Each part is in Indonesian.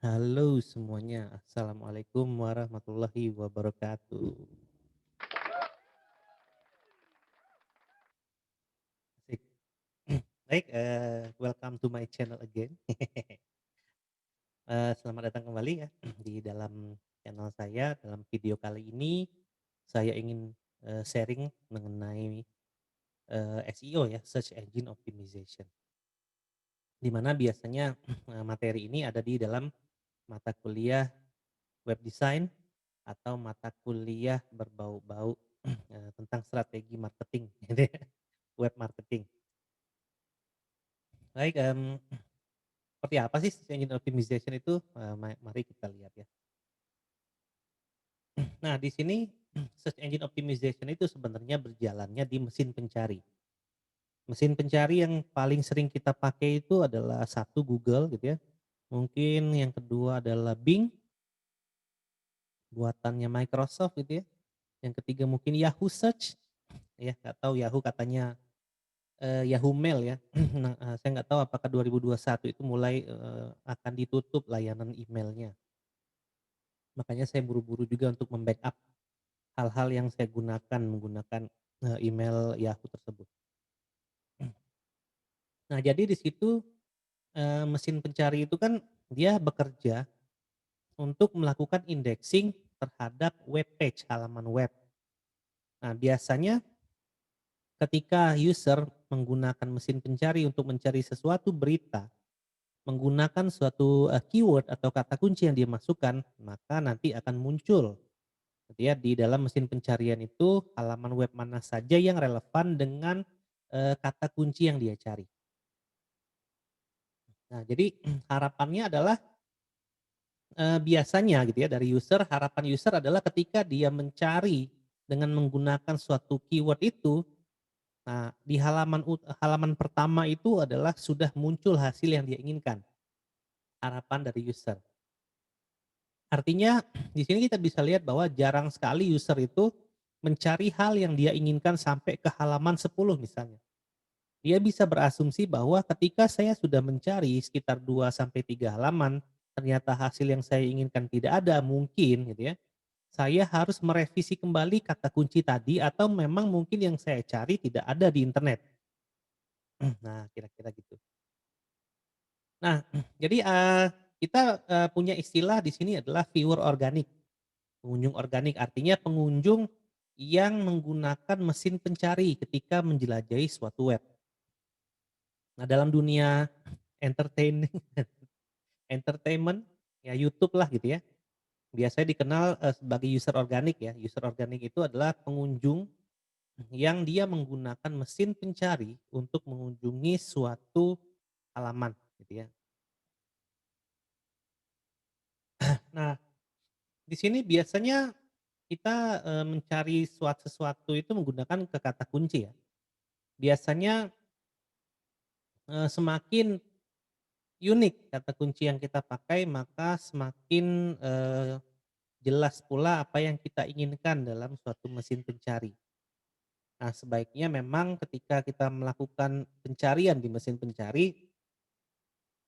Halo semuanya, Assalamualaikum warahmatullahi wabarakatuh. Asik. Baik, welcome to my channel again. Selamat datang kembali ya di dalam channel saya. Dalam video kali ini saya ingin, sharing mengenai, SEO ya, Search Engine Optimization. Di mana biasanya, materi ini ada di dalam mata kuliah web design atau mata kuliah berbau-bau, tentang strategi marketing gitu ya, web marketing. Baik, seperti apa sih search engine optimization itu? Mari kita lihat ya. Nah, di sini search engine optimization itu sebenarnya berjalannya di mesin pencari. Mesin pencari yang paling sering kita pakai itu adalah satu Google gitu ya, mungkin yang kedua adalah Bing, buatannya Microsoft gitu ya, yang ketiga mungkin Yahoo Search, ya nggak tahu Yahoo katanya, Yahoo Mail ya. Nah, saya nggak tahu apakah 2021 itu mulai, akan ditutup layanan emailnya. Makanya saya buru-buru juga untuk membackup hal-hal yang saya gunakan menggunakan, email Yahoo tersebut. Nah, jadi di situ, mesin pencari itu kan dia bekerja untuk melakukan indexing terhadap web page, halaman web. Nah, biasanya ketika user menggunakan mesin pencari untuk mencari sesuatu berita, menggunakan suatu, keyword atau kata kunci yang dia masukkan, maka nanti akan muncul gitu ya, di dalam mesin pencarian itu halaman web mana saja yang relevan dengan, kata kunci yang dia cari. Nah, jadi harapannya adalah, biasanya gitu ya dari user, harapan user adalah ketika dia mencari dengan menggunakan suatu keyword itu, nah di halaman pertama itu adalah sudah muncul hasil yang dia inginkan, harapan dari user. Artinya di sini kita bisa lihat bahwa jarang sekali user itu mencari hal yang dia inginkan sampai ke halaman 10 misalnya. Dia bisa berasumsi bahwa ketika saya sudah mencari sekitar 2 sampai 3 halaman, ternyata hasil yang saya inginkan tidak ada, mungkin gitu ya, saya harus merevisi kembali kata kunci tadi atau memang mungkin yang saya cari tidak ada di internet. Nah, kira-kira gitu. Nah, jadi, kita, punya istilah di sini adalah viewer organik. Pengunjung organik artinya pengunjung yang menggunakan mesin pencari ketika menjelajahi suatu web. Nah, dalam dunia entertain entertainment, ya YouTube lah gitu ya, biasanya dikenal, sebagai user organik ya. User organik itu adalah pengunjung yang dia menggunakan mesin pencari untuk mengunjungi suatu halaman gitu ya. Nah, di sini biasanya kita, mencari sesuatu itu menggunakan ke kata kunci ya. Biasanya, semakin unik kata kunci yang kita pakai, maka semakin, jelas pula apa yang kita inginkan dalam suatu mesin pencari. Nah, sebaiknya memang ketika kita melakukan pencarian di mesin pencari,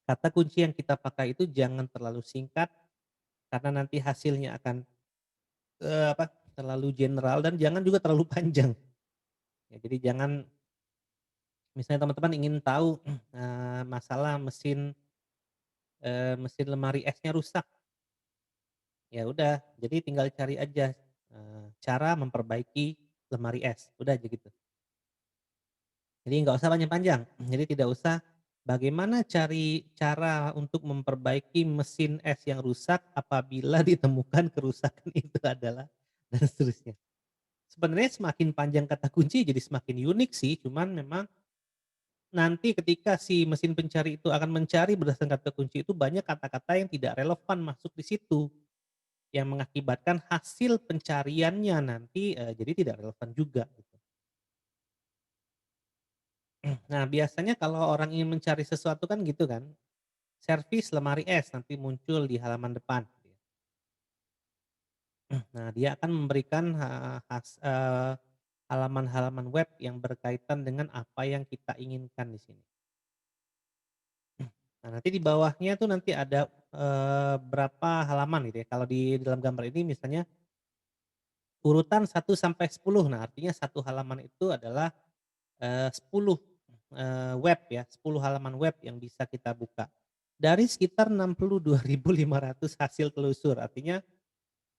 kata kunci yang kita pakai itu jangan terlalu singkat karena nanti hasilnya akan, terlalu general dan jangan juga terlalu panjang. Ya, jadi jangan misalnya teman-teman ingin tahu, masalah mesin lemari esnya rusak, ya udah jadi tinggal cari aja, cara memperbaiki lemari es, udah aja gitu. Jadi nggak usah panjang-panjang, jadi tidak usah bagaimana cari cara untuk memperbaiki mesin es yang rusak apabila ditemukan kerusakan itu adalah dan seterusnya. Sebenarnya semakin panjang kata kunci jadi semakin unik sih, cuman memang nanti ketika si mesin pencari itu akan mencari berdasarkan kata kunci itu banyak kata-kata yang tidak relevan masuk di situ, yang mengakibatkan hasil pencariannya nanti, jadi tidak relevan juga gitu. Nah, biasanya kalau orang ingin mencari sesuatu kan gitu kan, servis lemari es nanti muncul di halaman depan gitu ya. Nah, dia akan memberikan halaman-halaman web yang berkaitan dengan apa yang kita inginkan di sini. Nah, nanti di bawahnya tuh nanti ada berapa halaman gitu ya. Kalau di dalam gambar ini misalnya urutan 1 sampai 10. Nah, artinya satu halaman itu adalah 10, web ya, 10 halaman web yang bisa kita buka. Dari sekitar 62.500 hasil telusur, artinya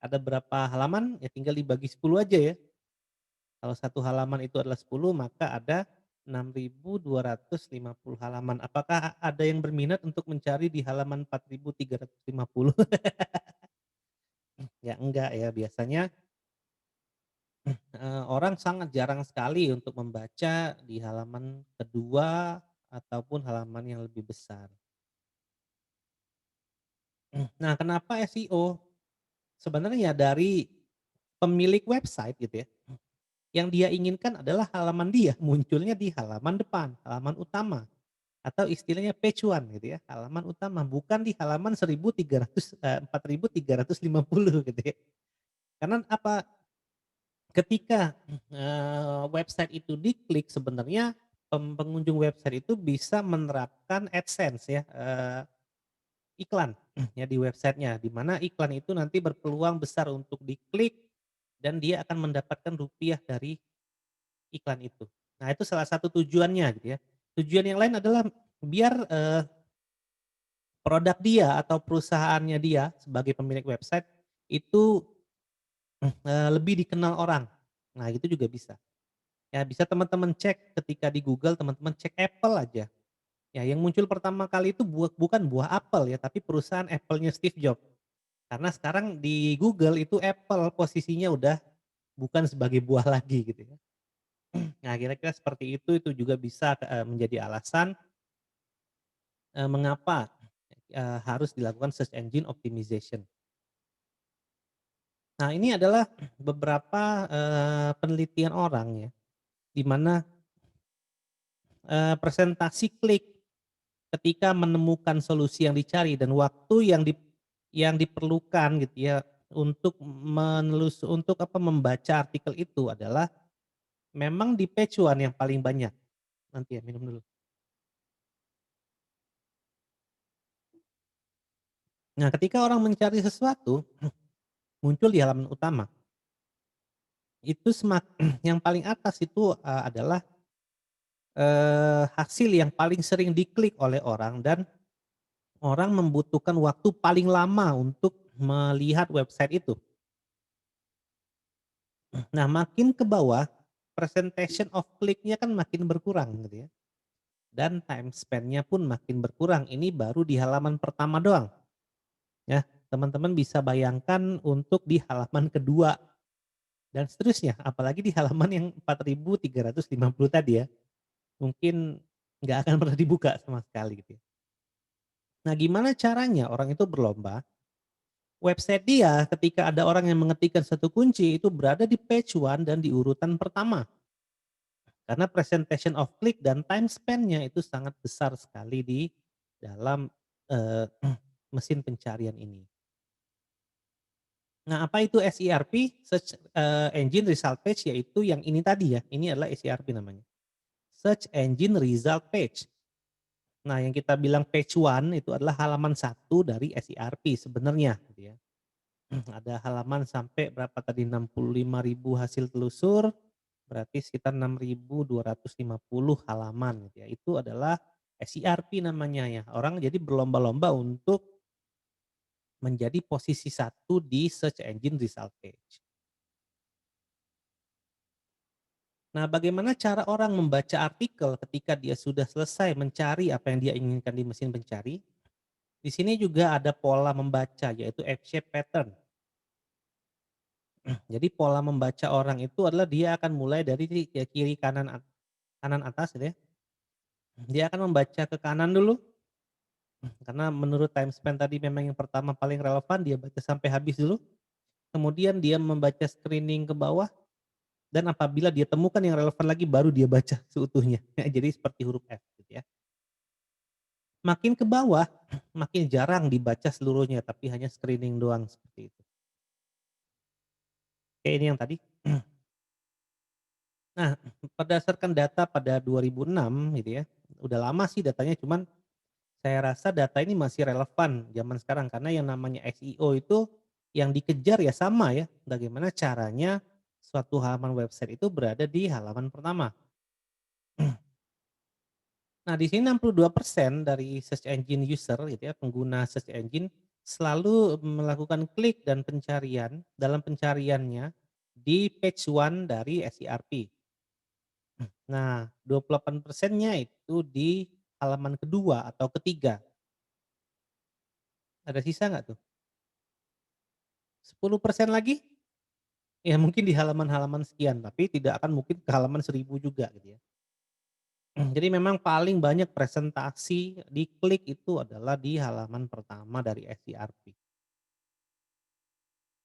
ada berapa halaman, ya tinggal dibagi 10 aja ya. Kalau satu halaman itu adalah 10, maka ada 6.250 halaman. Apakah ada yang berminat untuk mencari di halaman 4.350? Ya enggak ya, biasanya, orang sangat jarang sekali untuk membaca di halaman kedua ataupun halaman yang lebih besar. Nah, kenapa SEO? Sebenarnya dari pemilik website gitu ya, yang dia inginkan adalah halaman dia munculnya di halaman depan, halaman utama, atau istilahnya page one gitu ya, halaman utama, bukan di halaman 4.350 gitu ya. Karena apa, ketika, website itu diklik sebenarnya pengunjung website itu bisa menerapkan AdSense ya, iklan ya di websitenya, di mana iklan itu nanti berpeluang besar untuk diklik dan dia akan mendapatkan rupiah dari iklan itu. Nah, itu salah satu tujuannya gitu ya. Tujuan yang lain adalah biar, produk dia atau perusahaannya dia sebagai pemilik website itu, lebih dikenal orang. Nah, itu juga bisa. Ya bisa teman-teman cek ketika di Google, teman-teman cek Apple aja. Ya yang muncul pertama kali itu bukan buah apel ya, tapi perusahaan Apple-nya Steve Jobs. Karena sekarang di Google itu Apple posisinya udah bukan sebagai buah lagi gitu ya. Nah, kira-kira seperti itu juga bisa, menjadi alasan, mengapa, harus dilakukan search engine optimization. Nah, ini adalah beberapa, penelitian orang ya, di mana, presentasi klik ketika menemukan solusi yang dicari dan waktu yang diperlukan gitu ya, untuk untuk apa, membaca artikel itu adalah memang di page one yang paling banyak. Nanti ya, minum dulu. Nah, ketika orang mencari sesuatu, muncul di halaman utama, itu yang paling atas itu, adalah, hasil yang paling sering diklik oleh orang dan orang membutuhkan waktu paling lama untuk melihat website itu. Nah, makin ke bawah, presentation of click-nya kan makin berkurang gitu ya, dan time spend-nya pun makin berkurang. Ini baru di halaman pertama doang, ya. Teman-teman bisa bayangkan untuk di halaman kedua dan seterusnya, apalagi di halaman yang 4.350 tadi ya, mungkin nggak akan pernah dibuka sama sekali gitu ya. Nah, gimana caranya orang itu berlomba, website dia ketika ada orang yang mengetikkan satu kunci itu berada di page one dan di urutan pertama. Karena presentation of click dan time spend-nya itu sangat besar sekali di dalam, eee, mesin pencarian ini. Nah, apa itu SERP? Search, Engine Result Page, yaitu yang ini tadi ya, ini adalah SERP namanya, Search Engine Result Page. Nah, yang kita bilang page one itu adalah halaman satu dari SERP sebenarnya gitu ya. Ada halaman sampai berapa tadi, 65.000 hasil telusur, berarti sekitar 6.250 halaman gitu ya. Itu adalah SERP namanya ya. Orang jadi berlomba-lomba untuk menjadi posisi satu di search engine result page. Nah, bagaimana cara orang membaca artikel ketika dia sudah selesai mencari apa yang dia inginkan di mesin pencari? Di sini juga ada pola membaca, yaitu F-shape pattern. Jadi pola membaca orang itu adalah dia akan mulai dari ya kiri kanan atas gitu ya. Dia akan membaca ke kanan dulu, karena menurut time spend tadi memang yang pertama paling relevan, dia baca sampai habis dulu. Kemudian dia membaca screening ke bawah, dan apabila dia temukan yang relevan lagi baru dia baca seutuhnya. Jadi seperti huruf F gitu ya. Makin ke bawah, makin jarang dibaca seluruhnya, tapi hanya screening doang seperti itu. Kayak ini yang tadi. Nah, berdasarkan data pada 2006 gitu ya, udah lama sih datanya, cuman Saya rasa data ini masih relevan zaman sekarang karena yang namanya SEO itu yang dikejar ya sama ya, bagaimana caranya suatu halaman website itu berada di halaman pertama. Nah, di sini 62% dari search engine user gitu ya, pengguna search engine selalu melakukan klik dan pencarian dalam pencariannya di page one dari SERP. Nah, 28%-nya itu di halaman kedua atau ketiga. Ada sisa nggak tuh? 10% lagi? Ya mungkin di halaman-halaman sekian, tapi tidak akan mungkin ke halaman 1000 juga gitu ya. Jadi memang paling banyak presentasi diklik itu adalah di halaman pertama dari SERP.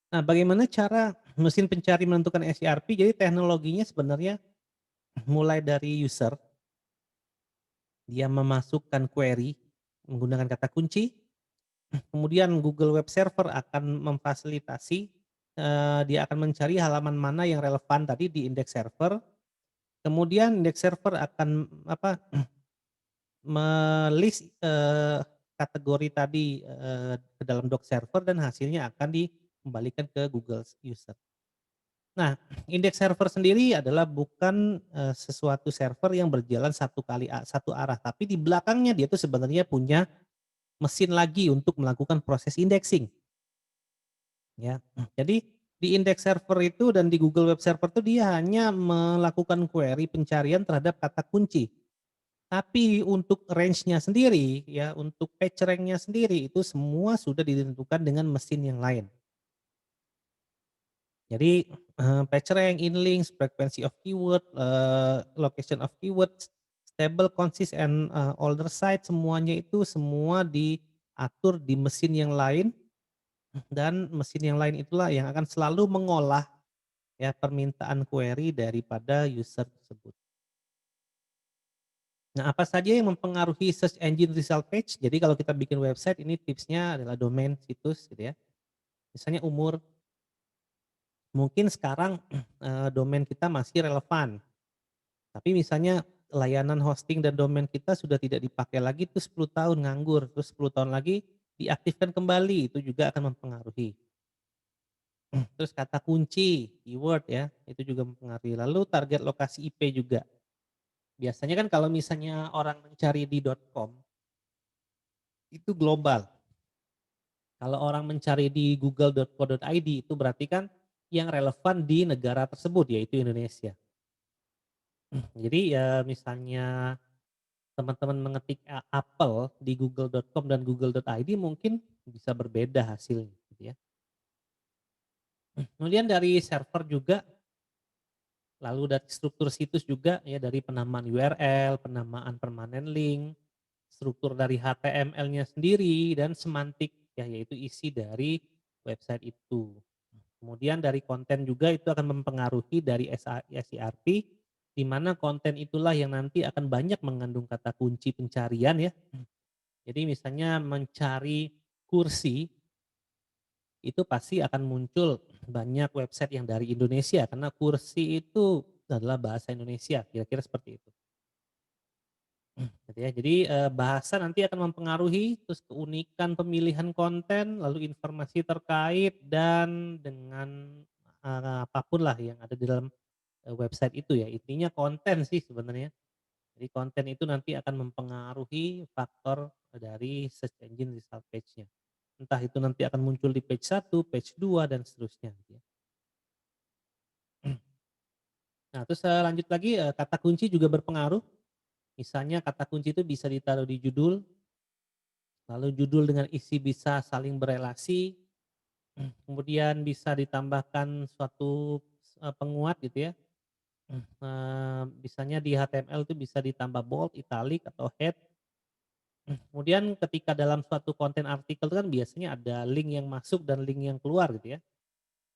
Nah, bagaimana cara mesin pencari menentukan SERP? Jadi teknologinya sebenarnya mulai dari user, dia memasukkan query menggunakan kata kunci, kemudian Google Web Server akan memfasilitasi, dia akan mencari halaman mana yang relevan tadi di index server, kemudian index server akan apa, me-list, kategori tadi, ke dalam doc server dan hasilnya akan dikembalikan ke Google user. Nah, indeks server sendiri adalah bukan, sesuatu server yang berjalan satu arah, tapi di belakangnya dia tuh sebenarnya punya mesin lagi untuk melakukan proses indexing, ya. Jadi di indeks server itu dan di Google Web Server itu dia hanya melakukan query pencarian terhadap kata kunci. Tapi untuk range-nya sendiri, ya, untuk page rank-nya sendiri itu semua sudah ditentukan dengan mesin yang lain. Jadi, PageRank, inlinks, frequency of keyword, location of keywords, stable, consist, and, older site semuanya itu semua diatur di mesin yang lain dan mesin yang lain itulah yang akan selalu mengolah ya permintaan query daripada user tersebut. Nah, apa saja yang mempengaruhi search engine result page? Jadi kalau kita bikin website ini tipsnya adalah domain situs gitu ya. Misalnya umur, mungkin sekarang, domain kita masih relevan. Tapi misalnya layanan hosting dan domain kita sudah tidak dipakai lagi tuh 10 tahun nganggur, terus 10 tahun lagi diaktifkan kembali, itu juga akan mempengaruhi. Terus kata kunci, keyword ya, itu juga mempengaruhi. Lalu target lokasi IP juga. Biasanya kan kalau misalnya orang mencari di .com, itu global. Kalau orang mencari di google.co.id itu berarti kan yang relevan di negara tersebut, yaitu Indonesia. Jadi ya misalnya teman-teman mengetik apel di google.com dan google.id mungkin bisa berbeda hasilnya gitu ya. Kemudian dari server juga, lalu dari struktur situs juga ya dari penamaan URL, penamaan permanen link, struktur dari HTML-nya sendiri dan semantik ya yaitu isi dari website itu. Kemudian dari konten juga itu akan mempengaruhi dari SERP di mana konten itulah yang nanti akan banyak mengandung kata kunci pencarian ya. Jadi misalnya mencari kursi, itu pasti akan muncul banyak website yang dari Indonesia karena kursi itu adalah bahasa Indonesia, kira-kira seperti itu. Gitu ya. Jadi, bahasa nanti akan mempengaruhi, terus keunikan pemilihan konten, lalu informasi terkait dan dengan, apa lah yang ada di dalam, website itu ya. Intinya konten sih sebenarnya. Jadi konten itu nanti akan mempengaruhi faktor dari search engine result page-nya. Entah itu nanti akan muncul di page satu, page 2 dan seterusnya gitu ya. Nah terus, lanjut lagi, kata kunci juga berpengaruh. Misalnya kata kunci itu bisa ditaruh di judul, lalu judul dengan isi bisa saling berelasi, kemudian bisa ditambahkan suatu, penguat gitu ya. Misalnya di HTML itu bisa ditambah bold, italic, atau head. Kemudian ketika dalam suatu konten artikel itu kan biasanya ada link yang masuk dan link yang keluar gitu ya.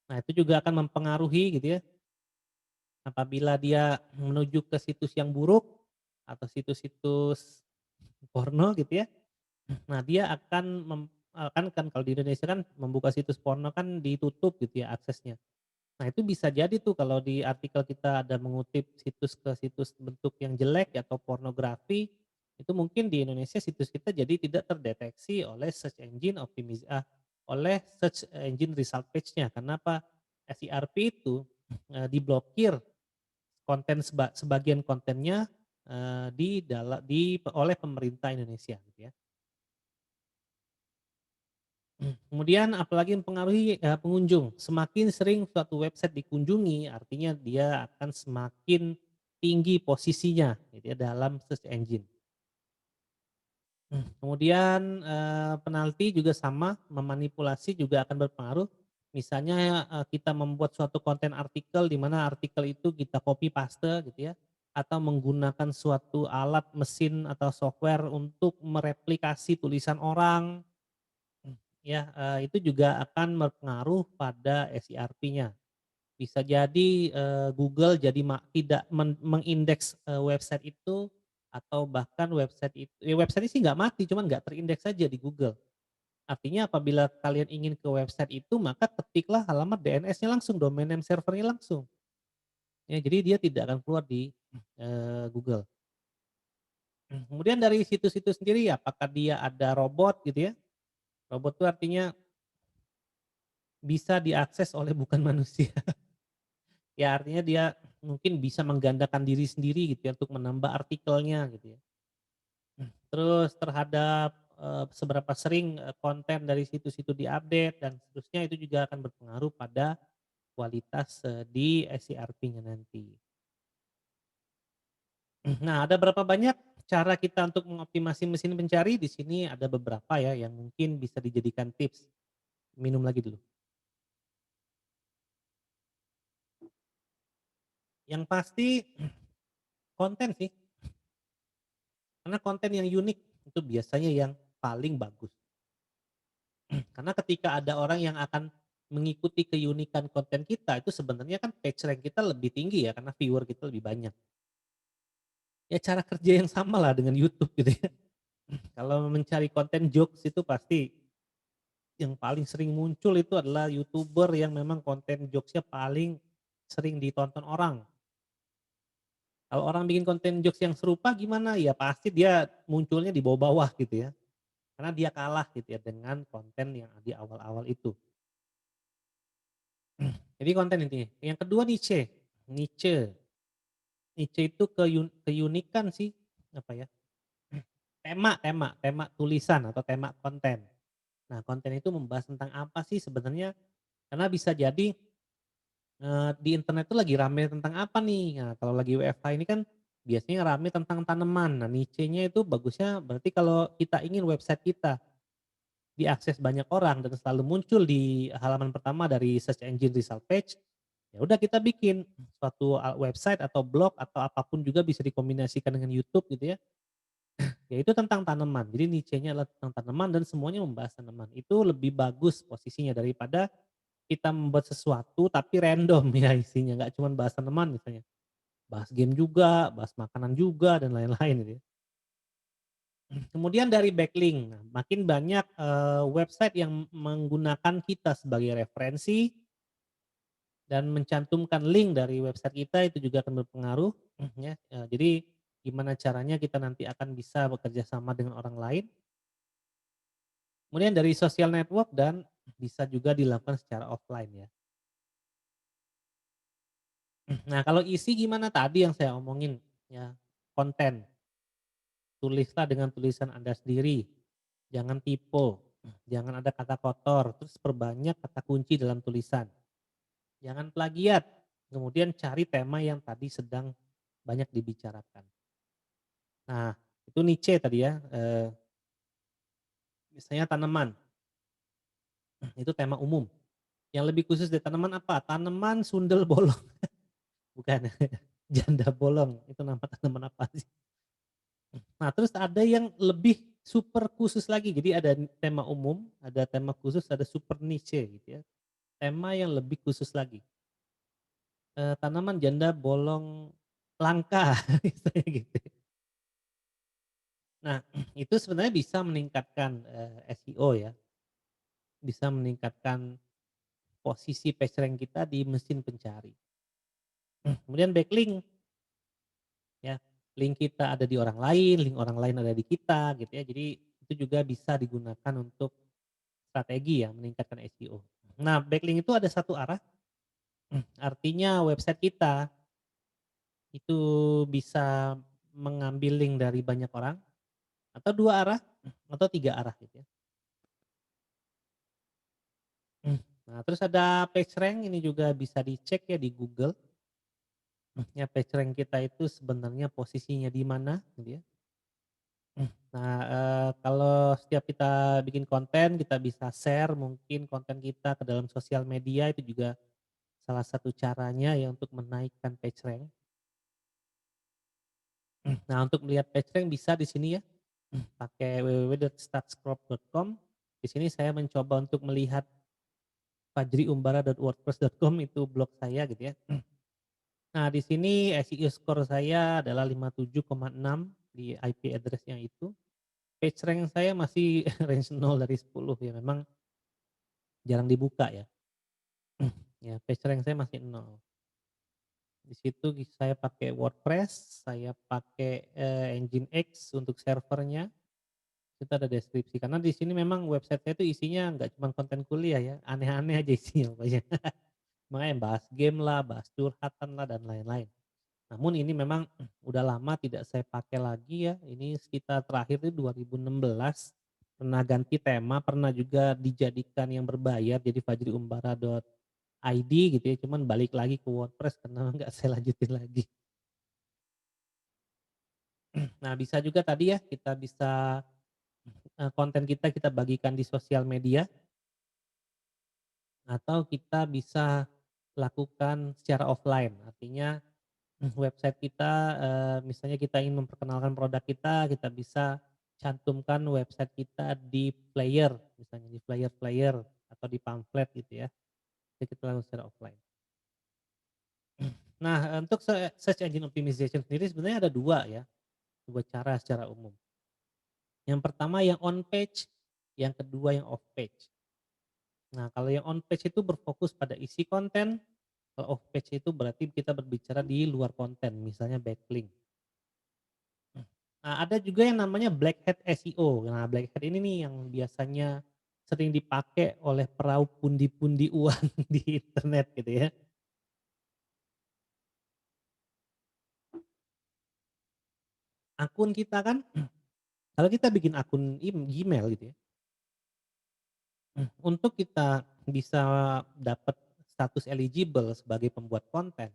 Nah itu juga akan mempengaruhi gitu ya, apabila dia menuju ke situs yang buruk atau situs-situs porno gitu ya. Nah dia akan kan kalau di Indonesia kan membuka situs porno kan ditutup gitu ya aksesnya. Nah itu bisa jadi tuh kalau di artikel kita ada mengutip situs ke situs bentuk yang jelek atau pornografi, itu mungkin di Indonesia situs kita jadi tidak terdeteksi oleh oleh search engine result page-nya. Kenapa? SERP itu, diblokir sebagian kontennya, oleh pemerintah Indonesia gitu ya. Kemudian apalagi mempengaruhi, pengunjung, semakin sering suatu website dikunjungi artinya dia akan semakin tinggi posisinya gitu ya dalam search engine. Kemudian, penalti juga sama, memanipulasi juga akan berpengaruh. Misalnya, kita membuat suatu konten artikel di mana artikel itu kita copy paste gitu ya, atau menggunakan suatu alat mesin atau software untuk mereplikasi tulisan orang, ya, itu juga akan berpengaruh pada SERP-nya. Bisa jadi, Google jadi tidak mengindeks, website itu atau bahkan website sih nggak mati, cuman nggak terindeks saja di Google. Artinya apabila kalian ingin ke website itu, maka ketiklah alamat DNS-nya langsung, domain name servernya langsung. Ya, jadi dia tidak akan keluar di, Google. Kemudian dari situs itu sendiri, apakah dia ada robot gitu ya, robot itu artinya bisa diakses oleh bukan manusia. Ya artinya dia mungkin bisa menggandakan diri sendiri gitu ya untuk menambah artikelnya gitu ya. Terus terhadap, seberapa sering, konten dari situs itu diupdate dan seterusnya itu juga akan berpengaruh pada kualitas, di SERP-nya nanti. Nah, ada berapa banyak cara kita untuk mengoptimasi mesin pencari? Di sini ada beberapa ya yang mungkin bisa dijadikan tips. Minum lagi dulu. Yang pasti konten sih, karena konten yang unik itu biasanya yang paling bagus. Karena ketika ada orang yang akan mengikuti keunikan konten kita, itu sebenarnya kan page rank kita lebih tinggi ya, karena viewer kita lebih banyak. Ya cara kerja yang sama lah dengan YouTube gitu ya. Kalau mencari konten jokes itu pasti yang paling sering muncul itu adalah YouTuber yang memang konten jokes-nya paling sering ditonton orang. Kalau orang bikin konten jokes yang serupa gimana? Ya pasti dia munculnya di bawah-bawah gitu ya. Karena dia kalah gitu ya dengan konten yang di awal-awal itu. Jadi konten intinya. Yang kedua niche. Niche. Niche itu keunikan sih, apa ya, tema tulisan atau tema konten. Nah, konten itu membahas tentang apa sih sebenarnya? Karena bisa jadi, di internet itu lagi rame tentang apa nih? Nah, kalau lagi WFH ini kan biasanya rame tentang tanaman. Nah, niche-nya itu bagusnya berarti kalau kita ingin website kita diakses banyak orang dan selalu muncul di halaman pertama dari search engine result page, ya udah kita bikin suatu website atau blog atau apapun juga bisa dikombinasikan dengan YouTube gitu ya. Ya itu tentang tanaman. Jadi niche-nya adalah tentang tanaman dan semuanya membahas tanaman. Itu lebih bagus posisinya daripada kita membuat sesuatu tapi random ya isinya, nggak cuma bahas tanaman misalnya. Bahas game juga, bahas makanan juga dan lain-lain gitu ya. Kemudian dari backlink, nah makin banyak, website yang menggunakan kita sebagai referensi dan mencantumkan link dari website kita itu juga akan berpengaruh, ya, jadi gimana caranya kita nanti akan bisa bekerja sama dengan orang lain. Kemudian dari social network dan bisa juga dilakukan secara offline ya. Nah kalau isi gimana tadi yang saya omongin ya, konten, tulislah dengan tulisan Anda sendiri, jangan typo, jangan ada kata kotor, terus perbanyak kata kunci dalam tulisan. Jangan plagiat, kemudian cari tema yang tadi sedang banyak dibicarakan. Nah, itu niche tadi ya, misalnya tanaman, itu tema umum. Yang lebih khusus dari tanaman apa? Tanaman sundel bolong, bukan, janda bolong, itu nama tanaman apa sih? Nah, terus ada yang lebih super khusus lagi, jadi ada tema umum, ada tema khusus, ada super niche gitu ya, tema yang lebih khusus lagi. Tanaman janda bolong langka, misalnya gitu. Nah, itu sebenarnya bisa meningkatkan, SEO ya, bisa meningkatkan posisi PageRank kita di mesin pencari. Kemudian backlink ya, link kita ada di orang lain, link orang lain ada di kita gitu ya. Jadi itu juga bisa digunakan untuk strategi ya meningkatkan SEO. Nah, backlink itu ada satu arah, artinya website kita itu bisa mengambil link dari banyak orang atau 2 arah atau 3 arah gitu ya. Nah, terus ada PageRank ini juga bisa dicek ya di Google, ya PageRank kita itu sebenarnya posisinya di mana gitu ya. Nah, kalau setiap kita bikin konten, kita bisa share mungkin konten kita ke dalam sosial media, itu juga salah satu caranya ya untuk menaikkan PageRank. Nah, untuk melihat PageRank bisa di sini ya, pakai www.statscrop.com. Di sini saya mencoba untuk melihat fajriumbara.wordpress.com itu blog saya gitu ya. Nah, di sini SEO score saya adalah 57,6 di IP address-nya itu. PageRank saya masih range 0 dari 10 ya, memang jarang dibuka ya. Ya, PageRank saya masih 0. Di situ saya pakai WordPress, saya pakai, Nginx untuk servernya, itu ada deskripsi. Karena di sini memang website saya itu isinya nggak cuma konten kuliah ya, aneh-aneh aja isinya pokoknya. Makanya bahas game lah, bahas curhatan lah, dan lain-lain. Namun ini memang udah lama tidak saya pakai lagi ya, ini sekitar terakhir itu 2016, pernah ganti tema, pernah juga dijadikan yang berbayar jadi fajriumbara.id gitu ya, cuman balik lagi ke WordPress karena nggak saya lanjutin lagi. Nah, bisa juga tadi ya, kita bisa, konten kita bagikan di sosial media, atau kita bisa lakukan secara offline. Artinya website kita, misalnya kita ingin memperkenalkan produk kita bisa cantumkan website kita di flyer, misalnya di flyer-flyer atau di pamflet gitu ya. Jadi kita lakukan secara offline. Nah, untuk search engine optimization sendiri sebenarnya ada 2 ya, 2 cara secara umum. Yang pertama yang on page, yang kedua yang off page. Nah, kalau yang on page itu berfokus pada isi konten, kalau off page itu berarti kita berbicara di luar konten, misalnya backlink. Nah, ada juga yang namanya black hat SEO. Nah, black hat ini nih yang biasanya sering dipakai oleh perahu pundi-pundi uang di internet gitu ya. Akun kita kan, kalau kita bikin akun Gmail gitu ya, untuk kita bisa dapat status eligible sebagai pembuat konten,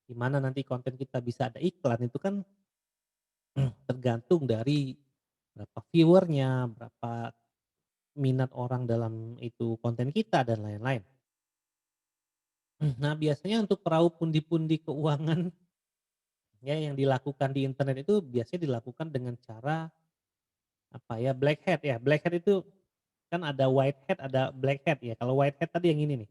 di mana nanti konten kita bisa ada iklan, itu kan tergantung dari berapa viewernya, berapa minat orang dalam itu konten kita dan lain-lain. Nah, biasanya untuk perahu pundi-pundi keuangan ya yang dilakukan di internet itu biasanya dilakukan dengan cara apa ya, black hat ya. Black hat itu kan ada white hat, ada black hat ya. Kalau white hat tadi yang ini nih.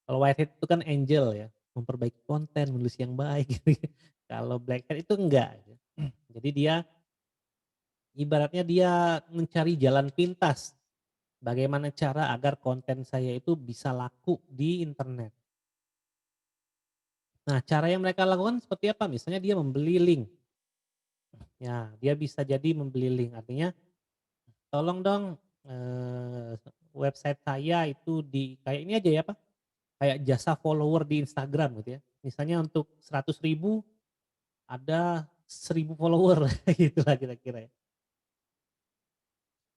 Kalau white hat itu kan angel ya, memperbaiki konten, menulis yang baik gitu. Kalau black hat itu enggak. Jadi dia ibaratnya dia mencari jalan pintas. Bagaimana cara agar konten saya itu bisa laku di internet. Nah, cara yang mereka lakukan seperti apa? Misalnya dia membeli link. Ya, dia bisa jadi membeli link. Artinya, tolong dong, website saya itu di kayak ini aja ya, Pak, kayak jasa follower di Instagram gitu ya. Misalnya untuk 100.000 ada 1.000 follower gitulah kira-kira ya.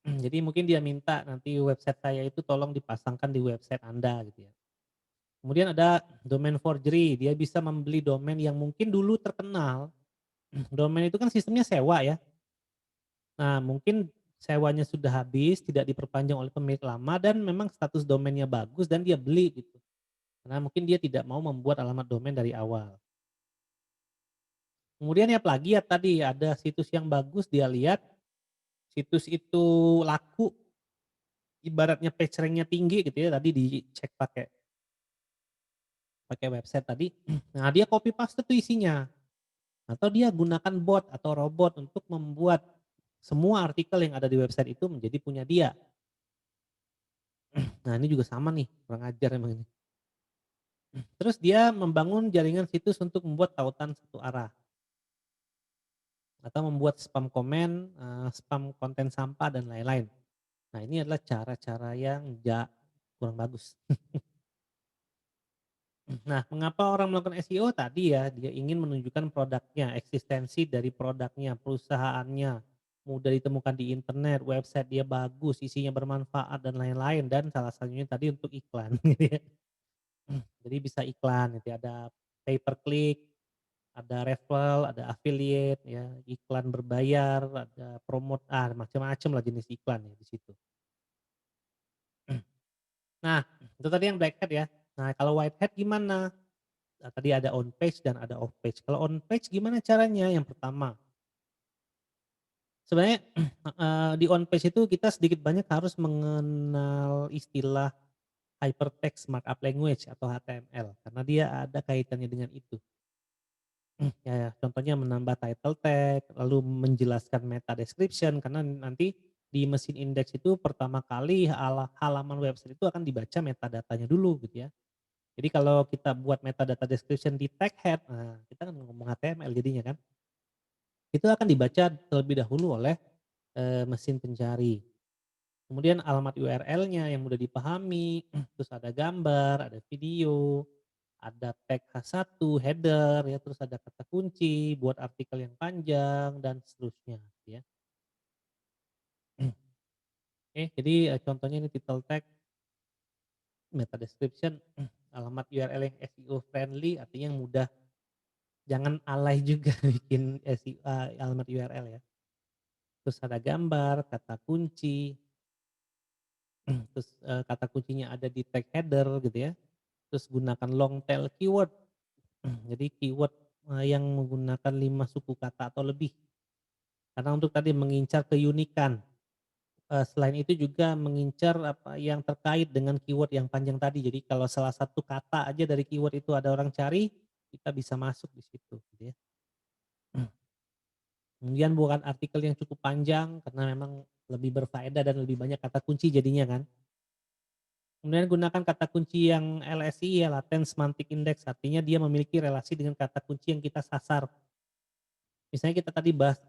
Jadi mungkin dia minta nanti website saya itu tolong dipasangkan di website Anda gitu ya. Kemudian ada domain forgery, dia bisa membeli domain yang mungkin dulu terkenal. Domain itu kan sistemnya sewa ya. Nah, mungkin sewanya sudah habis, tidak diperpanjang oleh pemilik lama dan memang status domainnya bagus dan dia beli gitu. Karena mungkin dia tidak mau membuat alamat domain dari awal. Kemudian ya plagiat tadi, ada situs yang bagus dia lihat, situs itu laku, ibaratnya page rank-nya tinggi gitu ya, tadi dicek pakai pakai website tadi. Nah, dia copy paste tuh isinya. Atau dia gunakan bot atau robot untuk membuat semua artikel yang ada di website itu menjadi punya dia. Nah, ini juga sama nih, kurang ajar emang ini. Terus dia membangun jaringan situs untuk membuat tautan satu arah. atau membuat spam komen, spam konten sampah dan lain-lain. Nah, ini adalah cara-cara yang kurang bagus. Nah, mengapa orang melakukan SEO? Tadi ya, dia ingin menunjukkan produknya, eksistensi dari produknya, perusahaannya, mudah ditemukan di internet, website dia bagus, isinya bermanfaat dan lain-lain, dan salah satunya tadi untuk iklan gitu ya. Jadi bisa iklan gitu ya, ada pay per click, ada referral, ada affiliate ya, iklan berbayar, ada promote, macam-macam lah jenis iklan ya di situ. Nah, itu tadi yang black hat ya. Nah, kalau white hat gimana? Tadi ada on page dan ada off page. Kalau on page gimana caranya? Yang pertama, sebenarnya di on page itu kita sedikit banyak harus mengenal istilah hypertext markup language atau HTML karena dia ada kaitannya dengan itu. Ya, contohnya menambah title tag, lalu menjelaskan meta description karena nanti di mesin indeks itu pertama kali halaman website itu akan dibaca metadatanya dulu gitu ya. Jadi kalau kita buat metadata description di tag head, nah kita kan ngomong HTML jadinya kan, itu akan dibaca terlebih dahulu oleh, mesin pencari. Kemudian alamat URL-nya yang mudah dipahami, terus ada gambar, ada video, ada tag H1, header ya, terus ada kata kunci buat artikel yang panjang dan seterusnya ya. Oke, jadi, contohnya ini title tag, meta description, alamat URL yang SEO friendly artinya yang mudah, jangan alay juga bikin alamat URL ya. Terus ada gambar, kata kunci, terus, kata kuncinya ada di tag header gitu ya. Terus gunakan long tail keyword. Jadi keyword, yang menggunakan 5 suku kata atau lebih. Karena untuk tadi mengincar keunikan. Selain itu juga mengincar apa yang terkait dengan keyword yang panjang tadi. Jadi kalau salah satu kata aja dari keyword itu ada orang cari, kita bisa masuk di situ gitu ya. Kemudian bukan artikel yang cukup panjang karena memang lebih berfaedah dan lebih banyak kata kunci jadinya kan. Kemudian gunakan kata kunci yang LSI ya, Latent Semantic Index, artinya dia memiliki relasi dengan kata kunci yang kita sasar. Misalnya kita tadi bahas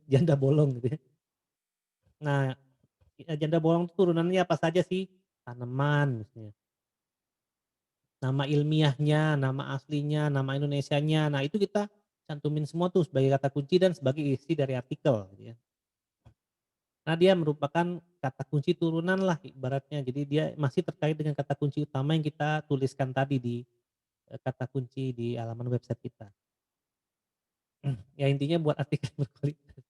janda bolong gitu ya. Nah, janda bolong itu turunannya apa saja sih? Tanaman misalnya. Nama ilmiahnya, nama aslinya, nama Indonesianya. Nah, itu kita cantumin semua tuh sebagai kata kunci dan sebagai isi dari artikel gitu ya. Karena dia merupakan kata kunci turunan lah ibaratnya. Jadi dia masih terkait dengan kata kunci utama yang kita tuliskan tadi di kata kunci di halaman website kita. Ya intinya buat artikel berkualitas.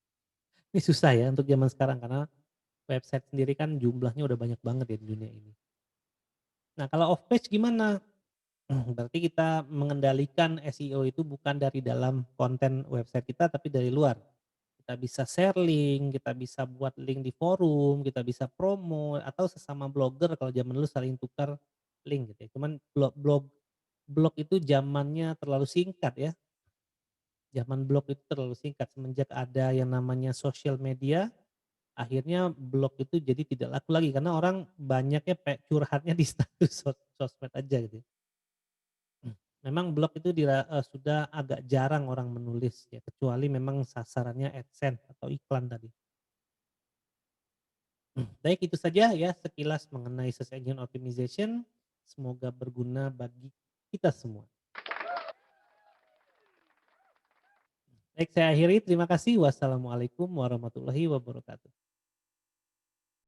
Ini susah ya untuk zaman sekarang karena website sendiri kan jumlahnya udah banyak banget ya di dunia ini. Nah, kalau off page gimana? Berarti kita mengendalikan SEO itu bukan dari dalam konten website kita tapi dari luar. Kita bisa share link, kita bisa buat link di forum, kita bisa promo atau sesama blogger kalau zaman dulu saling tukar link gitu ya. Cuman blog itu zamannya terlalu singkat ya. Zaman blog itu terlalu singkat semenjak ada yang namanya sosial media, akhirnya blog itu jadi tidak laku lagi karena orang banyaknya curhatnya di status sosmed aja gitu ya. Memang blog itu sudah agak jarang orang menulis ya, kecuali memang sasarannya AdSense atau iklan tadi. Baik itu saja ya sekilas mengenai search engine optimization, semoga berguna bagi kita semua. Baik saya akhiri, terima kasih. Wassalamualaikum warahmatullahi wabarakatuh.